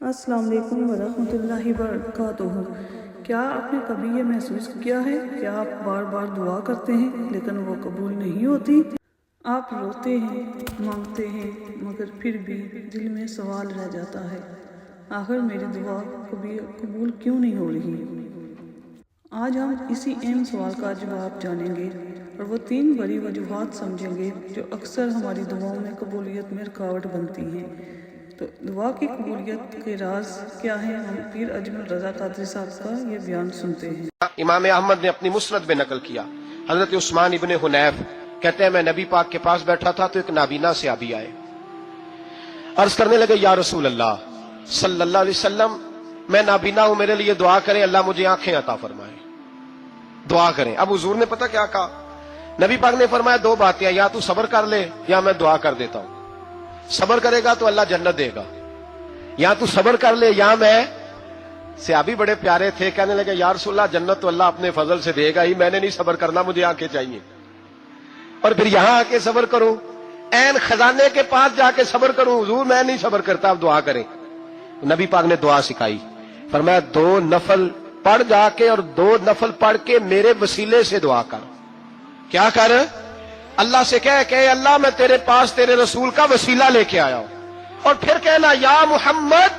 السلام علیکم ورحمۃ اللہ وبرکاتہ۔ کیا آپ نے کبھی یہ محسوس کیا ہے کہ آپ بار بار دعا کرتے ہیں لیکن وہ قبول نہیں ہوتی؟ آپ روتے ہیں، مانگتے ہیں، مگر پھر بھی دل میں سوال رہ جاتا ہے، آخر میری دعا کبھی قبول کیوں نہیں ہو رہی؟ آج ہم اسی اہم سوال کا جواب جانیں گے اور وہ 3 بڑی وجوہات سمجھیں گے جو اکثر ہماری دعاؤں میں قبولیت میں رکاوٹ بنتی ہیں۔ تو دعا کی قبولیت کے راز کیا ہیں؟ ہم پیر اجمل رضا قادری صاحب کا یہ بیان سنتے ہیں۔ امام احمد نے اپنی مسند میں نقل کیا، حضرت عثمان ابن حنیف کہتے ہیں میں نبی پاک کے پاس بیٹھا تھا تو ایک نابینا صحابی آئے، عرض کرنے لگے یا رسول اللہ صلی اللہ علیہ وسلم، میں نابینا ہوں، میرے لیے دعا کریں، اللہ مجھے آنکھیں عطا فرمائے، دعا کریں۔ اب حضور نے پتہ کیا کہا؟ نبی پاک نے فرمایا 2 باتیں، یا تو صبر کر لے یا میں دعا کر دیتا ہوں۔ صبر کرے گا تو اللہ جنت دے گا، یا تو صبر کر لے یا میں۔ صحابی بڑے پیارے تھے، کہنے لگے یا رسول اللہ جنت تو اللہ اپنے فضل سے دے گا ہی، میں نے نہیں صبر کرنا، مجھے آنکھیں چاہیے، اور پھر یہاں آ کے صبر کروں، عین خزانے کے پاس جا کے صبر کروں؟ حضور میں نہیں صبر کرتا، اب دعا کریں۔ نبی پاک نے دعا سکھائی، فرمایا 2 نفل پڑھ جا کے اور 2 نفل پڑھ کے میرے وسیلے سے دعا کر۔ کیا کر؟ اللہ سے کہہ کہ اے اللہ میں تیرے پاس تیرے رسول کا وسیلہ لے کے آیا ہوں، اور پھر کہنا یا محمد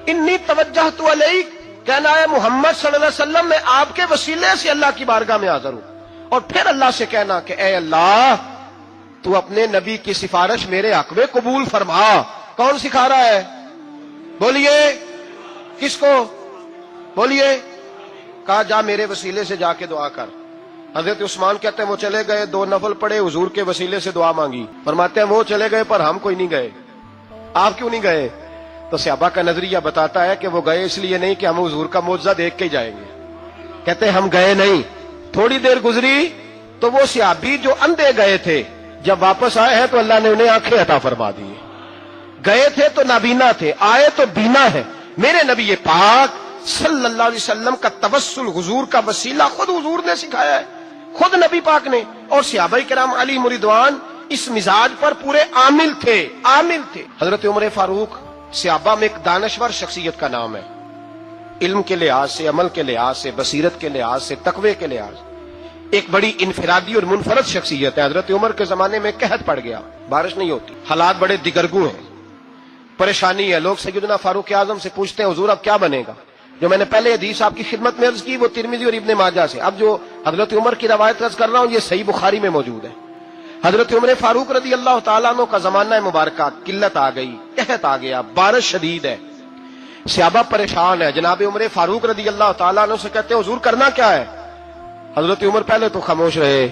انی توجہت الیک، کہنا ہے محمد صلی اللہ علیہ وسلم میں آپ کے وسیلے سے اللہ کی بارگاہ میں حاضر ہوں، اور پھر اللہ سے کہنا کہ اے اللہ تو اپنے نبی کی سفارش میرے حق میں قبول فرما۔ کون سکھا رہا ہے؟ بولیے کس کو؟ بولیے۔ کہا جا میرے وسیلے سے جا کے دعا کر۔ حضرت عثمان کہتے ہیں وہ چلے گئے، 2 نفل پڑھے، حضور کے وسیلے سے دعا مانگی۔ فرماتے ہیں وہ چلے گئے پر ہم کوئی نہیں گئے۔ آپ کیوں نہیں گئے؟ تو صحابہ کا نظریہ بتاتا ہے کہ وہ گئے اس لیے نہیں کہ ہم حضور کا معجزہ دیکھ کے ہی جائیں گے، کہتے ہیں ہم گئے نہیں۔ تھوڑی دیر گزری تو وہ صحابی جو اندھے گئے تھے جب واپس آئے ہیں تو اللہ نے انہیں آنکھیں عطا فرما دی۔ گئے تھے تو نابینا تھے، آئے تو بینا ہے۔ میرے نبی پاک صلی اللہ علیہ وسلم کا توسل، حضور کا وسیلہ خود حضور نے سکھایا ہے، خود نبی پاک نے، اور صحابہ کرام علیہم رضوان اس مزاج پر پورے عامل تھے۔ حضرت عمر فاروق صحابہ میں ایک دانشور شخصیت کا نام ہے، علم کے لحاظ سے، عمل کے لحاظ سے، بصیرت کے لحاظ سے، تقوی کے لحاظ سے ایک بڑی انفرادی اور منفرد شخصیت ہے۔ حضرت عمر کے زمانے میں قحط پڑ گیا، بارش نہیں ہوتی، حالات بڑے دگرگوں ہیں، پریشانی ہے۔ لوگ سیدنا فاروق اعظم سے پوچھتے ہیں حضور اب کیا بنے گا؟ جو میں نے پہلے حدیث آپ کی خدمت میں عرض کی وہ ترمذی اور ابن ماجہ سے، اب جو حضرت عمر کی روایت عرض کر رہا ہوں یہ صحیح بخاری میں موجود ہے۔ حضرت عمر فاروق رضی اللہ تعالیٰ عنہ کا زمانہ مبارکہ، قلت آ گئی، قحط آ گیا، بارش شدید ہے، صحابہ پریشان ہے۔ جناب عمر فاروق رضی اللہ تعالیٰ عنہ سے کہتے ہیں حضور کرنا کیا ہے؟ حضرت عمر پہلے تو خاموش رہے،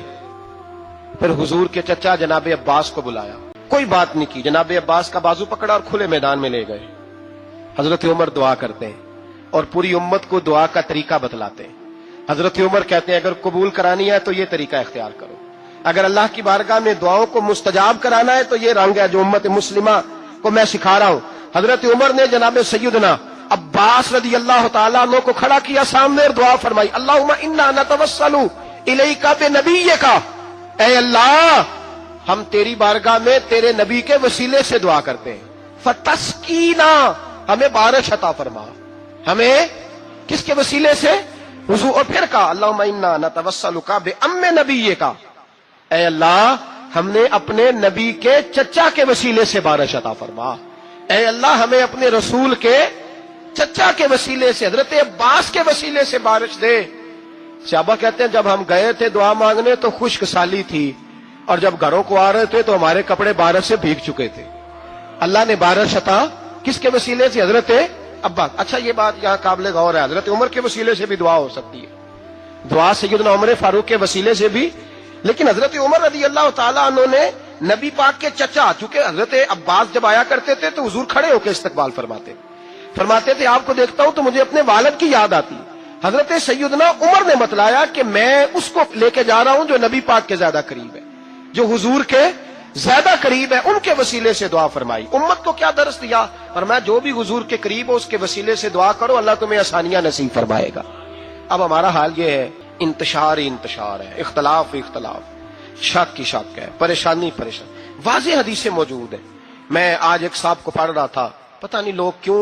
پھر حضور کے چچا جناب عباس کو بلایا، کوئی بات نہیں کی، جناب عباس کا بازو پکڑا اور کھلے میدان میں لے گئے۔ حضرت عمر دعا کرتے ہیں اور پوری امت کو دعا کا طریقہ بتلاتے ہیں۔ حضرت عمر کہتے ہیں اگر قبول کرانی ہے تو یہ طریقہ اختیار کرو، اگر اللہ کی بارگاہ میں دعاؤں کو مستجاب کرانا ہے تو یہ رنگ ہے جو امت مسلمہ کو میں سکھا رہا ہوں۔ حضرت عمر نے جناب سیدنا عباس رضی اللہ تعالیٰ عنہ کو کھڑا کیا سامنے اور دعا فرمائی، اللہم انا نتوسل الیک بنبیک، اے اللہ ہم تیری بارگاہ میں تیرے نبی کے وسیلے سے دعا کرتے ہیں، فتسقینا، ہمیں بارش عطا فرما۔ ہمیں کس کے وسیلے سے؟ حضور۔ اور پھر کہا اللہم انا نتوسلک بام نبیک، اے اللہ ہم نے اپنے نبی کے چچا کے وسیلے سے بارش عطا فرما، اے اللہ ہمیں اپنے رسول کے چچا کے وسیلے سے، حضرت عباس کے وسیلے سے بارش دے۔ صحابہ کہتے ہیں جب ہم گئے تھے دعا مانگنے تو خشک سالی تھی، اور جب گھروں کو آ رہے تھے تو ہمارے کپڑے بارش سے بھیگ چکے تھے۔ اللہ نے بارش عطا کس کے وسیلے سے؟ حضرت عباس۔ اچھا یہ بات یہاں قابل غور ہے، حضرت عمر کے وسیلے سے بھی دعا ہو سکتی ہے، دعا سیدنا عمر فاروق کے وسیلے سے بھی، لیکن حضرت عمر رضی اللہ تعالیٰ عنہ نے نبی پاک کے چچا، چونکہ حضرت عباس جب آیا کرتے تھے تو حضور کھڑے ہو کے استقبال فرماتے تھے آپ کو دیکھتا ہوں تو مجھے اپنے والد کی یاد آتی۔ حضرت سیدنا عمر نے بتلایا کہ میں اس کو لے کے جا رہا ہوں جو نبی پاک کے زیادہ قریب ہے، جو حضور کے زیادہ قریب ہے، ان کے وسیلے سے دعا فرمائی۔ امت کو کیا درس دیا؟ فرمایا جو بھی حضور کے قریب ہو اس کے وسیلے سے دعا کرو، اللہ تمہیں آسانیاں نصیب فرمائے گا۔ اب ہمارا حال یہ ہے، انتشار ہی انتشار ہے، اختلاف شک کی شک ہے، پریشانی واضح حدیثیں موجود ہیں۔ میں آج ایک صاحب کو پڑھ رہا تھا، پتہ نہیں لوگ کیوں